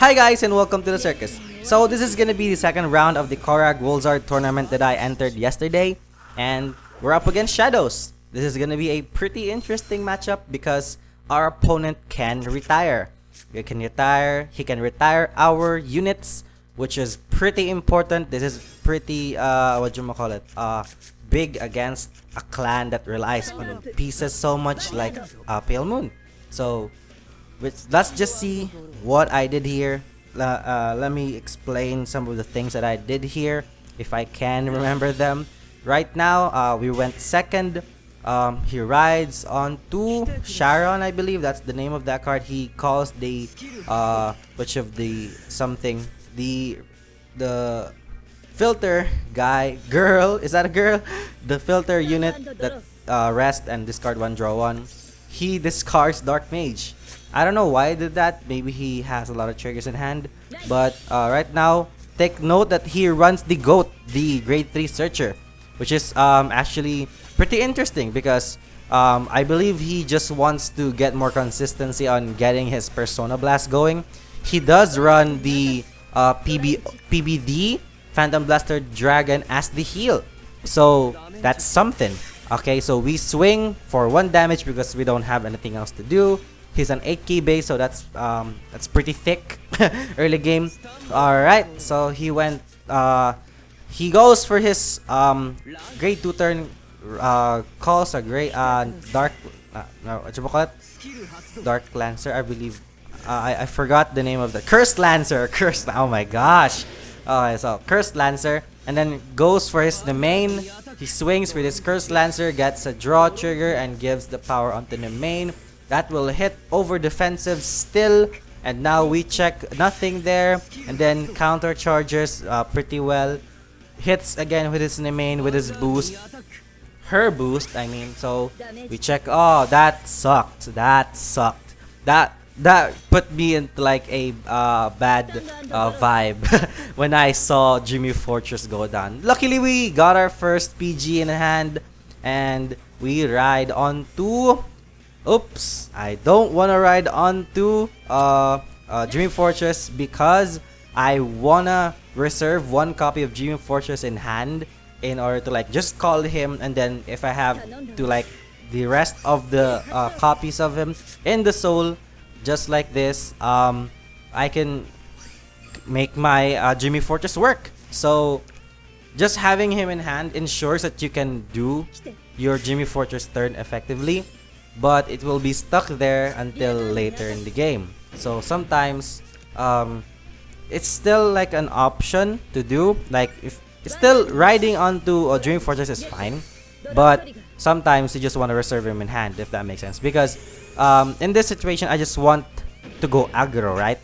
Hi guys and welcome to the circus. So this is gonna be the second round of the Koragg Wolzard tournament that I entered yesterday, and we're up against Shadows. This is gonna be a pretty interesting matchup because our opponent can retire. He can retire our units, which is pretty important. This is pretty big against a clan that relies on pieces so much like Pale Moon. So let's just see what I did here. Let me explain some of the things that I did here, if I can remember them. Right now, we went second. He rides on to Sharon, I believe that's the name of that card. He calls the the filter girl. Is that a girl? The filter unit that rest and discard one, draw one. He discards Dark Mage. I don't know why he did that. Maybe he has a lot of triggers in hand. But right now, take note that he runs the GOAT, the grade 3 searcher, which is actually pretty interesting because I believe he just wants to get more consistency on getting his Persona Blast going. He does run the PBD, Phantom Blaster Dragon, as the heal. So that's something. Okay, so we swing for 1 damage because we don't have anything else to do. He's an 8k base, so that's pretty thick early game. Alright, so he goes for his grade 2 turn, calls a great dark what you call it? Dark Lancer, I believe. I forgot the name of the Cursed Lancer. Oh my gosh. Okay, so Cursed Lancer, and then goes for the main. He swings with his Cursed Lancer, gets a draw trigger, and gives the power onto the main. That will hit over defensive still, and now we check nothing there, and then counter charges pretty well. Hits again with his main with his boost, her boost. I mean, so we check. Oh, that sucked. That put me into like a bad vibe when I saw Jimmy Fortress go down. Luckily, we got our first PG in hand, and we ride on to. Oops, I don't want to ride onto Dream Fortress because I wanna reserve 1 copy of Dream Fortress in hand in order to like just call him, and then if I have to like the rest of the copies of him in the soul, just like this, I can make my Jimmy Fortress work. So just having him in hand ensures that you can do your Jimmy Fortress turn effectively, but it will be stuck there until later in the game. So sometimes it's still like an option to do. Like if it's still riding onto a Dream Fortress is fine, but sometimes you just want to reserve him in hand, if that makes sense, because in this situation I just want to go aggro, right?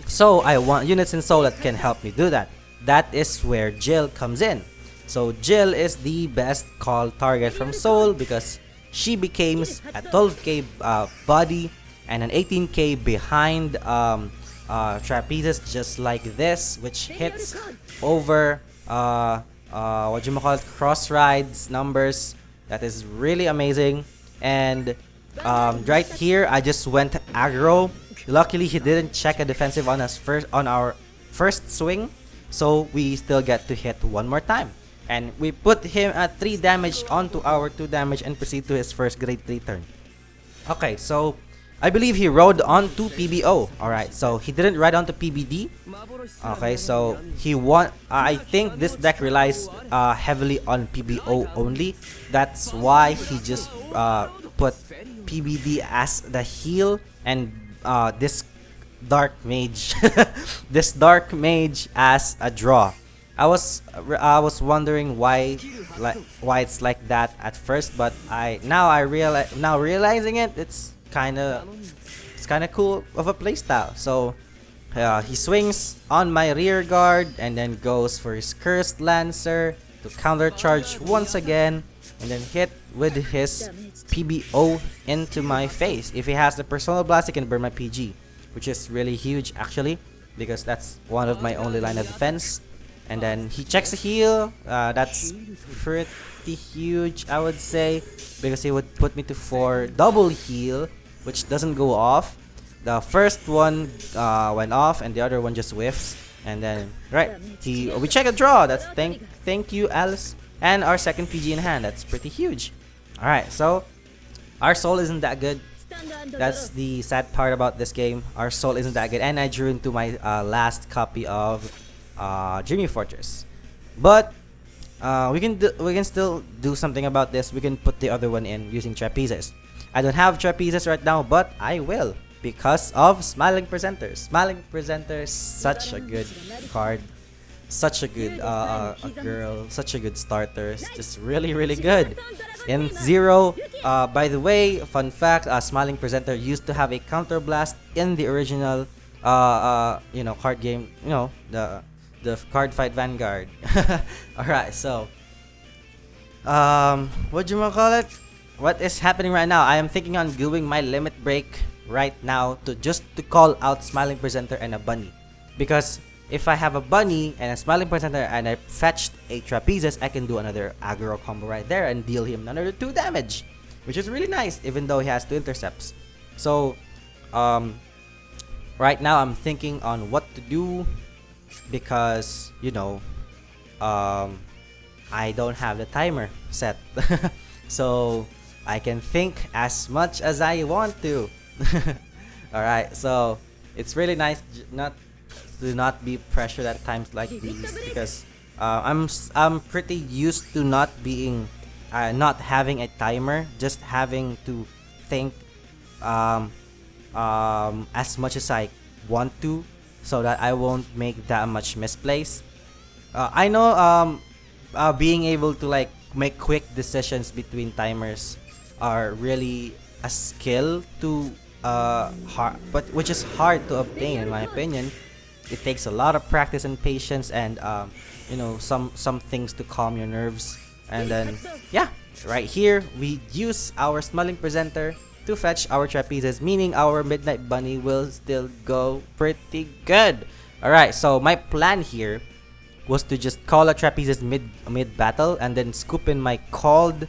So I want units in soul that can help me do that. That is where Jill comes in. So Jill is the best call target from soul because she becomes a 12k body and an 18k behind trapezes, just like this, which hits over cross rides numbers. That is really amazing. And right here I just went aggro. Luckily he didn't check a defensive on our first swing, so we still get to hit 1 more time. And we put him at 3 damage onto our 2 damage and proceed to his first grade 3 turn. Okay, so I believe he rode on to PBO. Alright, so he didn't ride on to PBD. Okay, so he won. I think this deck relies heavily on PBO only. That's why he just put PBD as the heal, and this Dark Mage this Dark Mage as a draw. I was wondering why it's like that at first, but realizing it, it's kind of cool of a playstyle. So he swings on my rear guard and then goes for his Cursed Lancer to counter charge once again, and then hit with his PBO into my face. If he has the Persona Blast, he can burn my PG, which is really huge actually, because that's one of my only line of defense. And then he checks the heal. That's pretty huge, I would say, because he would put me to 4 double heal, which doesn't go off. the first one went off and the other one just whiffs, and then we check a draw. That's thank you, Alice, and our second PG in hand. That's pretty huge. All right, so our soul isn't that good. That's the sad part about this game. Our soul isn't that good, and I drew into my last copy of Jimmy Fortress. But we can still do something about this. We can put the other one in using trapezes. I don't have trapezes right now, but I will because of Smiling Presenter. Smiling Presenter, such a good card, such a good a girl, such a good starter. It's just really good. In Zero, by the way, fun fact: Smiling Presenter used to have a counter blast in the original, card game. The card fight Vanguard. Alright, so what do you call it? What is happening right now? I am thinking on doing my limit break right now to call out Smiling Presenter and a bunny, because if I have a bunny and a Smiling Presenter and I fetched a trapezes, I can do another aggro combo right there and deal him another 2 damage, which is really nice, even though he has 2 intercepts. So right now I'm thinking on what to do, because I don't have the timer set. So I can think as much as I want to. Alright, so it's really nice to not be pressured at times like these, because I'm pretty used to not having a timer, just having to think as much as I want to, so that I won't make that much misplays. I know being able to like make quick decisions between timers are really a skill to which is hard to obtain, in my opinion. It takes a lot of practice and patience, and some things to calm your nerves. And then right here we use our Smiling Presenter to fetch our trapezes, meaning our Midnight Bunny will still go pretty good. Alright, so my plan here was to just call a trapezes mid battle, and then scoop in my called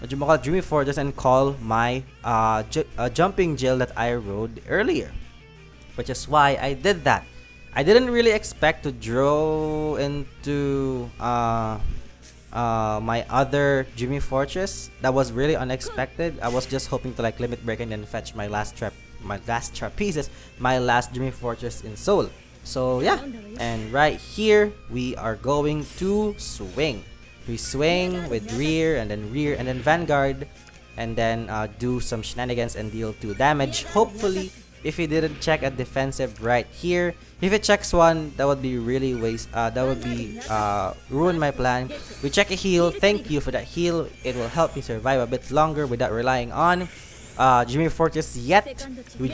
Jimmy Fortress and call my jumping Jill that I rode earlier, which is why I did that. I didn't really expect to draw into my other Jimmy Fortress. That was really unexpected. I was just hoping to like limit break and then fetch my last trapezes, my last Jimmy Fortress in Soul. So yeah, and right here we are going to swing. We swing with rear and then Vanguard, and then do some shenanigans and deal 2 damage. Hopefully, if he didn't check a defensive right here, if it checks one, that would be really ruin my plan. We check a heal. Thank you for that heal. It will help me survive a bit longer without relying on Jimmy Fortress yet. We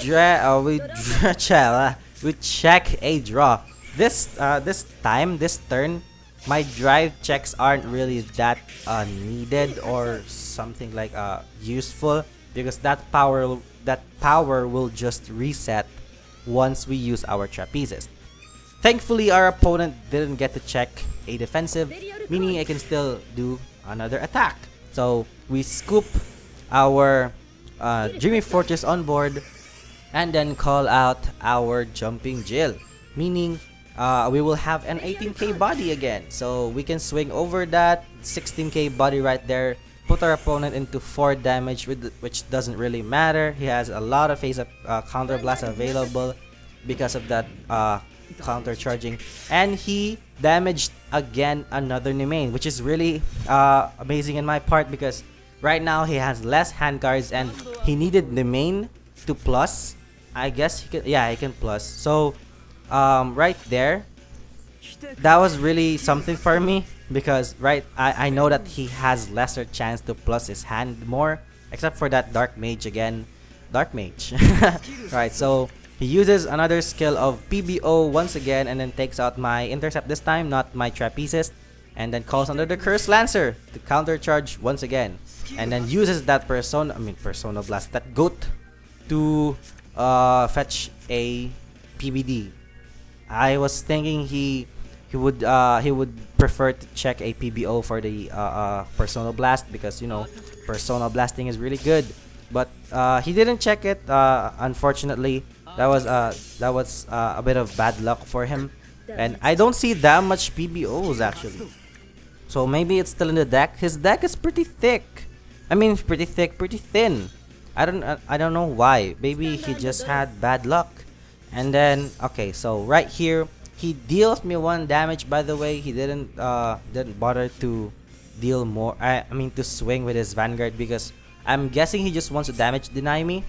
check a draw. This turn, my drive checks aren't really that needed or something like useful, because that power will just reset once we use our trapezes. Thankfully, our opponent didn't get to check a defensive, meaning I can still do another attack. So we scoop our Jimmy Fortress on board, and then call out our jumping Jill, meaning we will have an 18k body again. So we can swing over that 16k body right there, put our opponent into 4 damage, which doesn't really matter. He has a lot of face-up counter blast available because of that counter charging, and he damaged again another Nemain, which is really amazing in my part, because right now he has less hand cards and he needed Nemain to plus. I guess he can plus. So right there, that was really something for me, because I know that he has lesser chance to plus his hand more, except for that Dark Mage again. Dark Mage. Right, so he uses another skill of PBO once again, and then takes out my intercept this time, not my trapezes, and then calls under the Curse Lancer to counter charge once again, and then uses that Persona Blast, that goat, to fetch a PBD. I was thinking he would prefer to check a PBO for the Persona Blast, because Persona Blasting is really good. but he didn't check it. Unfortunately, that was a bit of bad luck for him, and I don't see that much PBOs actually. So maybe it's still in the deck. His deck is pretty thick. I mean, pretty thick, pretty thin. I don't know why. Maybe he just had bad luck. And then okay, so right here he deals me 1 damage. By the way, he didn't bother to deal more. I mean to swing with his Vanguard because I'm guessing he just wants to damage deny me.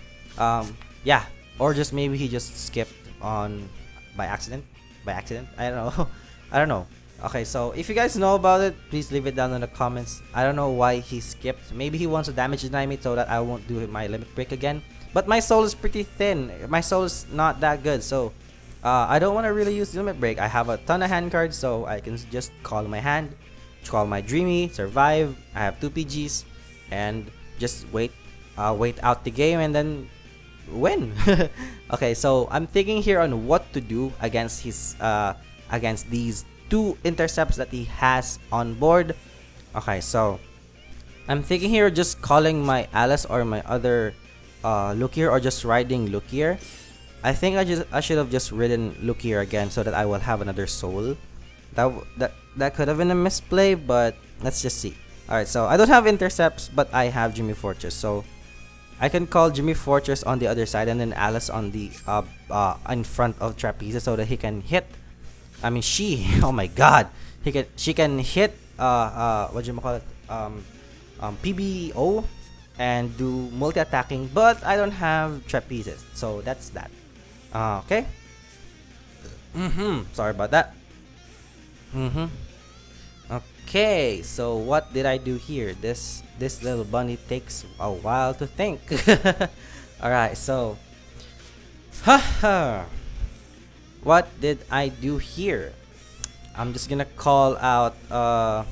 Yeah, or just maybe he just skipped on by accident. By accident, I don't know. I don't know. Okay, so if you guys know about it, please leave it down in the comments. I don't know why he skipped. Maybe he wants to damage deny me so that I won't do my limit break again. But my soul is pretty thin. My soul is not that good, so I don't want to really use limit break. I have a ton of hand cards, so I can just call my hand, call my Dreamy, survive. I have 2 PGs, and just wait out the game and then win. Okay, so I'm thinking here on what to do against his against these 2 intercepts that he has on board. Okay, so I'm thinking here just calling my Alice or my other Lukier, or just riding Lukier. I think I should have just ridden Lukier again so that I will have another soul. That could have been a misplay, but let's just see. Alright, so I don't have intercepts, but I have Jimmy Fortress, so I can call Jimmy Fortress on the other side and then Alice on the in front of Trapeze so that he can hit. I mean she. Oh my God, she can hit what do you call it? PBO and do multi-attacking, but I don't have Trapezes, so that's that. Okay. Sorry about that. Okay, so what did I do here? This little bunny takes a while to think. Alright, so haha, what did I do here? I'm just gonna call out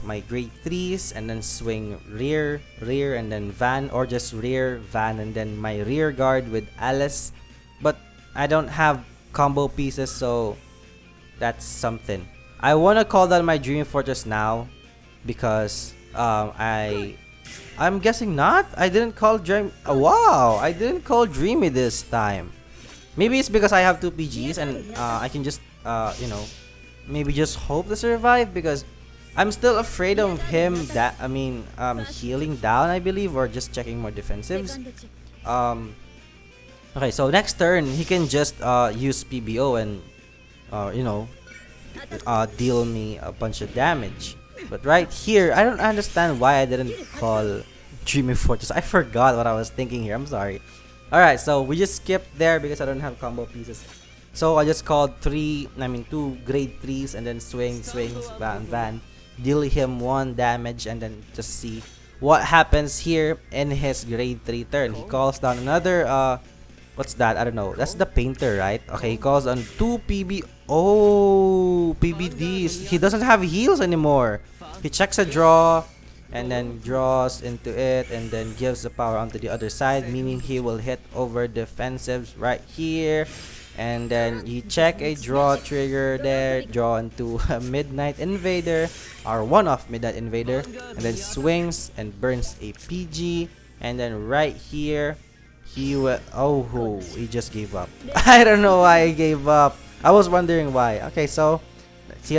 my grade 3s and then swing rear, and then van, or just rear, van, and then my rear guard with Alice. But I don't have combo pieces, so that's something. I wanna call that my Dream Fortress now because I'm guessing not. I didn't call Dream. Wow, I didn't call Dreamy this time. Maybe it's because I have 2 PGs and I can just you know, maybe just hope to survive, because I'm still afraid of him healing down, I believe, or just checking more defensives. Okay, so next turn he can just use PBO and you know, deal me a bunch of damage. But right here, I don't understand why I didn't call Dreamy Fortress. I forgot what I was thinking here. I'm sorry. Alright, so we just skipped there because I don't have combo pieces. So I just called 2 grade 3s and then swings, van, deal him 1 damage, and then just see what happens here in his grade 3 turn. He calls down another what's that? I don't know. That's the painter, right? Okay, he calls on 2 PB. Oh, PBDs. He doesn't have heals anymore. He checks a draw and then draws into it and then gives the power onto the other side, meaning he will hit over defensives right here. And then you check a draw trigger there, draw into a Midnight Invader or one-off Midnight Invader, and then swings and burns a PG. And then right here he will, oh, he just gave up. I don't know why he gave up. I was wondering why. Okay, so see you next